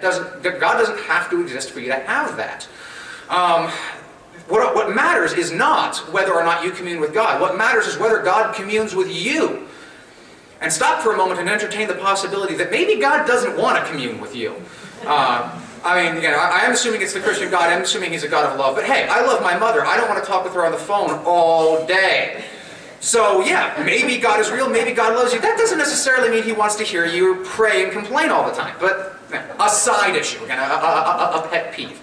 God doesn't have to exist for you to have that. What matters is not whether or not you commune with God. What matters is whether God communes with you. And stop for a moment and entertain the possibility that maybe God doesn't want to commune with you. I mean, I am assuming it's the Christian God. I'm assuming He's a God of love. But hey, I love my mother. I don't want to talk with her on the phone all day. So yeah, maybe God is real. Maybe God loves you. That doesn't necessarily mean He wants to hear you pray and complain all the time. But a side issue, again, a pet peeve.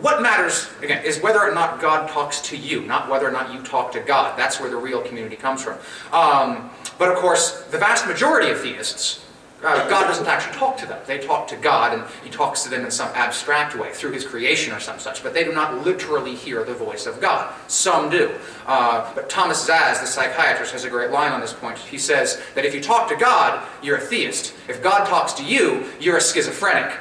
What matters, again, is whether or not God talks to you, not whether or not you talk to God. That's where the real community comes from. But of course, the vast majority of theists, God doesn't actually talk to them. They talk to God, and He talks to them in some abstract way, through His creation or some such. But they do not literally hear the voice of God. Some do. But Thomas Zaz, the psychiatrist, has a great line on this point. He says that if you talk to God, you're a theist. If God talks to you, you're a schizophrenic.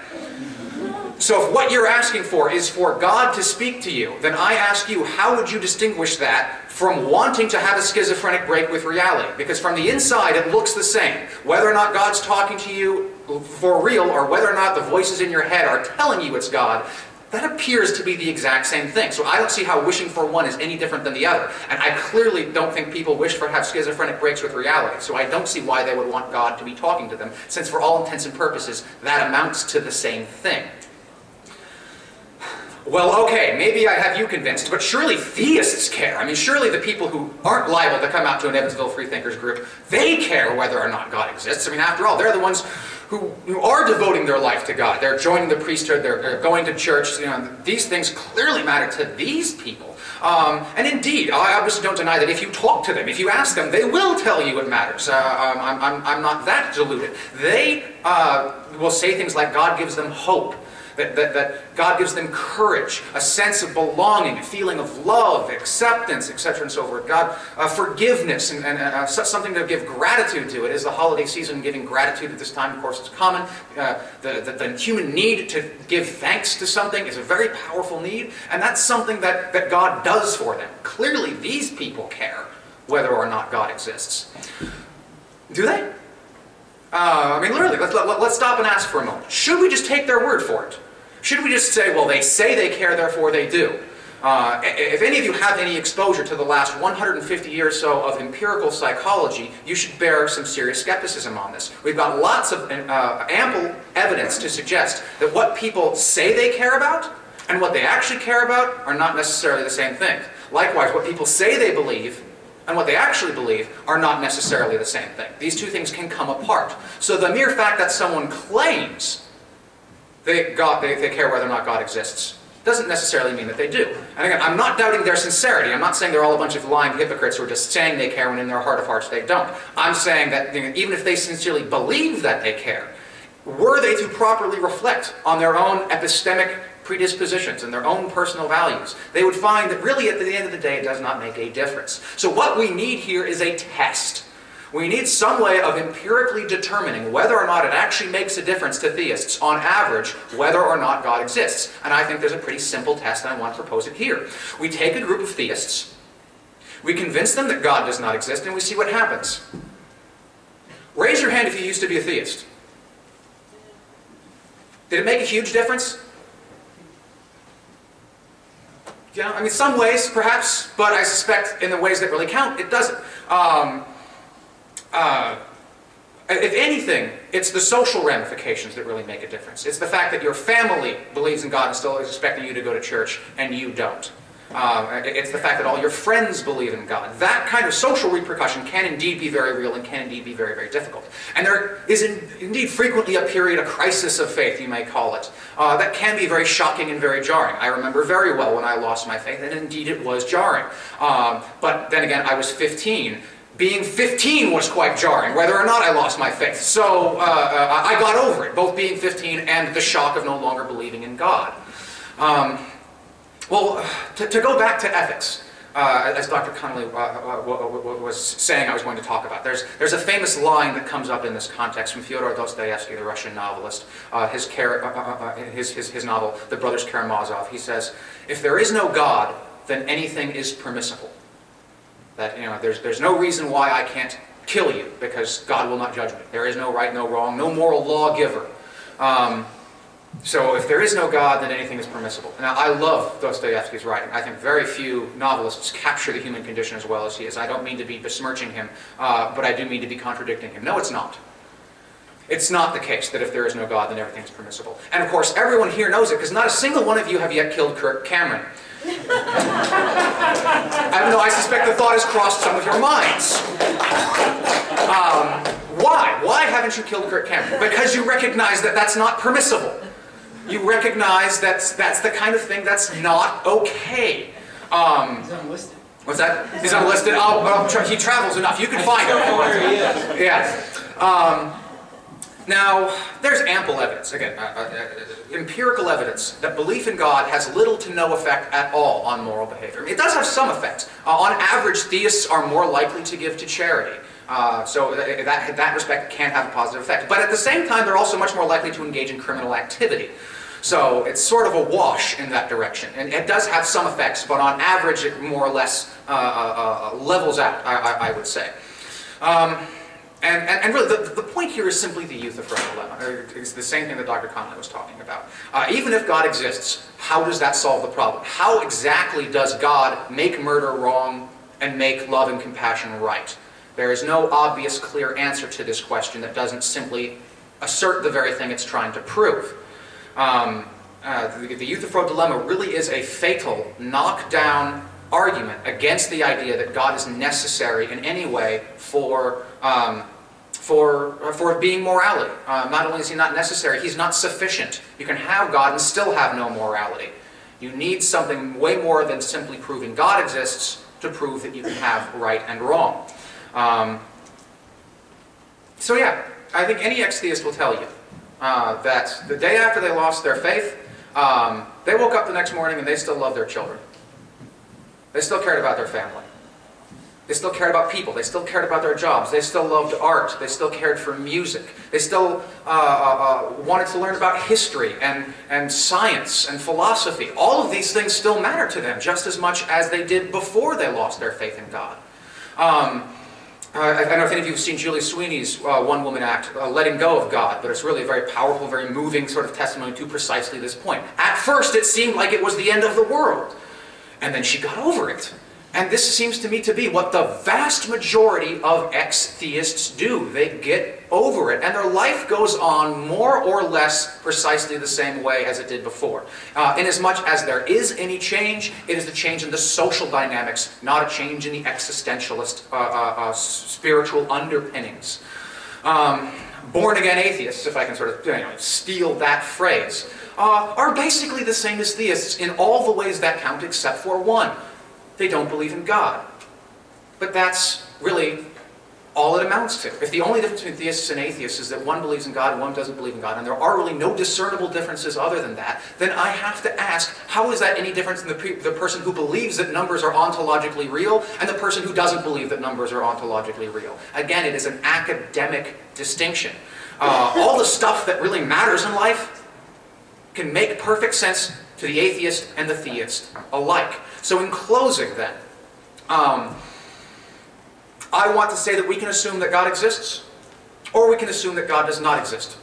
So if what you're asking for is for God to speak to you, then I ask you, how would you distinguish that from wanting to have a schizophrenic break with reality? Because from the inside, it looks the same. Whether or not God's talking to you for real, or whether or not the voices in your head are telling you it's God, that appears to be the exact same thing. So I don't see how wishing for one is any different than the other. And I clearly don't think people wish for have schizophrenic breaks with reality. So I don't see why they would want God to be talking to them, since for all intents and purposes, that amounts to the same thing. Well, okay, maybe I have you convinced, but surely theists care. I mean, surely the people who aren't liable to come out to an Evansville Freethinkers group, they care whether or not God exists. I mean, after all, they're the ones who are devoting their life to God. They're joining the priesthood, they're going to church. You know, these things clearly matter to these people. And indeed, I obviously don't deny that if you talk to them, if you ask them, they will tell you it matters. I'm not that deluded. They will say things like God gives them hope. That God gives them courage, a sense of belonging, a feeling of love, acceptance, etc. and so forth. God, forgiveness, and something to give gratitude to. It is the holiday season. Giving gratitude at this time, of course, is common. The human need to give thanks to something is a very powerful need, and that's something that God does for them. Clearly, these people care whether or not God exists. Do they? I mean, literally, let's stop and ask for a moment. Should we just take their word for it? Should we just say, well, they say they care, therefore they do? If any of you have any exposure to the last 150 years or so of empirical psychology, you should bear some serious skepticism on this. We've got lots of ample evidence to suggest that what people say they care about and what they actually care about are not necessarily the same thing. Likewise, what people say they believe and what they actually believe are not necessarily the same thing. These two things can come apart. So the mere fact that someone claims they care whether or not God exists doesn't necessarily mean that they do. And again, I'm not doubting their sincerity. I'm not saying they're all a bunch of lying hypocrites who are just saying they care when in their heart of hearts they don't. I'm saying that even if they sincerely believe that they care, were they to properly reflect on their own epistemic predispositions and their own personal values, they would find that really at the end of the day it does not make a difference. So what we need here is a test. We need some way of empirically determining whether or not it actually makes a difference to theists, on average, whether or not God exists. And I think there's a pretty simple test, and I want to propose it here. We take a group of theists, we convince them that God does not exist, and we see what happens. Raise your hand if you used to be a theist. Did it make a huge difference? Yeah, I mean, some ways, perhaps, but I suspect in the ways that really count, it doesn't. If anything, it's the social ramifications that really make a difference. It's the fact that your family believes in God and still is expecting you to go to church, and you don't. It's the fact that all your friends believe in God. That kind of social repercussion can indeed be very real and can indeed be very, very difficult. And there is indeed frequently a period, a crisis of faith, you may call it, that can be very shocking and very jarring. I remember very well when I lost my faith, and indeed it was jarring. But then again, I was 15. Being 15 was quite jarring, whether or not I lost my faith. So I got over it, both being 15 and the shock of no longer believing in God. Well, to go back to ethics, as Dr. Connolly was saying I was going to talk about, there's a famous line that comes up in this context from Fyodor Dostoevsky, the Russian novelist, his novel, The Brothers Karamazov. He says, if there is no God, then anything is permissible. That, there's no reason why I can't kill you, because God will not judge me. There is no right, no wrong, no moral lawgiver So if there is no God, then anything is permissible. Now, I love Dostoevsky's writing. I think very few novelists capture the human condition as well as he is. I don't mean to be besmirching him, but I do mean to be contradicting him. No, it's not. It's not the case that if there is no God, then everything is permissible. And of course, everyone here knows it, because not a single one of you have yet killed Kirk Cameron. I suspect the thought has crossed some of your minds. Why? Why haven't you killed Kirk Cameron? Because you recognize that that's not permissible. You recognize that's the kind of thing that's not okay. He's unlisted. What's that? He's unlisted? Oh, well, he travels enough. You can find him. Where he is. Yeah. Now, there's ample evidence, again, empirical evidence, that belief in God has little to no effect at all on moral behavior. I mean, it does have some effect. On average, theists are more likely to give to charity. So that respect can have a positive effect. But at the same time, they're also much more likely to engage in criminal activity. So it's sort of a wash in that direction. And it does have some effects, but on average, it more or less levels out, I would say. And really, the point here is simply the Euthyphro dilemma. It's the same thing that Dr. Conley was talking about. Even if God exists, how does that solve the problem? How exactly does God make murder wrong and make love and compassion right? There is no obvious, clear answer to this question that doesn't simply assert the very thing it's trying to prove. The Euthyphro dilemma really is a fatal, knockdown argument against the idea that God is necessary in any way for being morality. Not only is he not necessary, he's not sufficient. You can have God and still have no morality. You need something way more than simply proving God exists to prove that you can have right and wrong. So yeah, I think any ex-theist will tell you that the day after they lost their faith, they woke up the next morning and they still loved their children. They still cared about their family. They still cared about people. They still cared about their jobs. They still loved art. They still cared for music. They still wanted to learn about history and science and philosophy. All of these things still matter to them just as much as they did before they lost their faith in God. I don't know if any of you have seen Julie Sweeney's one-woman act, Letting Go of God, but it's really a very powerful, very moving sort of testimony to precisely this point. At first it seemed like it was the end of the world, and then she got over it. And this seems to me to be what the vast majority of ex-theists do. They get over it, and their life goes on more or less precisely the same way as it did before. Inasmuch as there is any change, it is the change in the social dynamics, not a change in the existentialist spiritual underpinnings. Born-again atheists, if I can sort of steal that phrase, are basically the same as theists in all the ways that count except for one. They don't believe in God. But that's really all it amounts to. If the only difference between theists and atheists is that one believes in God and one doesn't believe in God, and there are really no discernible differences other than that, then I have to ask, how is that any different than the person who believes that numbers are ontologically real and the person who doesn't believe that numbers are ontologically real? Again, it is an academic distinction. All the stuff that really matters in life can make perfect sense to the atheist and the theist alike. So in closing then, I want to say that we can assume that God exists, or we can assume that God does not exist.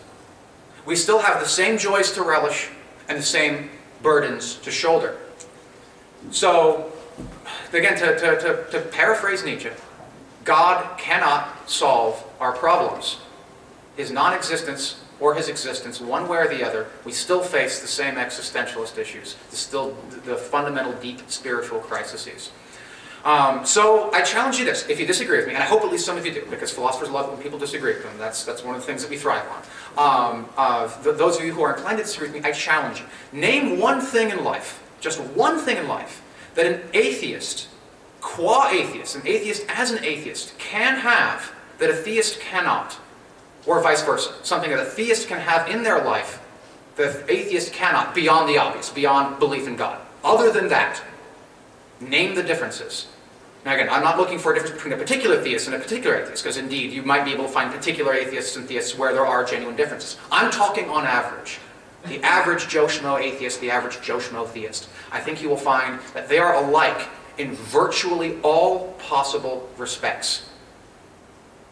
We still have the same joys to relish and the same burdens to shoulder. So, again, to paraphrase Nietzsche, God cannot solve our problems. His non-existence or his existence, one way or the other, we still face the same existentialist issues, still the fundamental, deep spiritual crises. So I challenge you this, if you disagree with me, and I hope at least some of you do, because philosophers love when people disagree with them. That's one of the things that we thrive on. Those of you who are inclined to disagree with me, I challenge you. Name one thing in life, just one thing in life, that an atheist, qua atheist, an atheist as an atheist, can have that a theist cannot. Or vice versa. Something that a theist can have in their life that an atheist cannot, beyond the obvious, beyond belief in God. Other than that, name the differences. Now again, I'm not looking for a difference between a particular theist and a particular atheist, because indeed, you might be able to find particular atheists and theists where there are genuine differences. I'm talking on average. The average Joe Schmo atheist, the average Joe Schmo theist. I think you will find that they are alike in virtually all possible respects.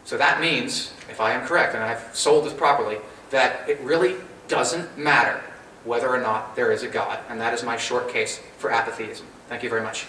So that means, if I am correct, and I've sold this properly, that it really doesn't matter whether or not there is a God. And that is my short case for apatheism. Thank you very much.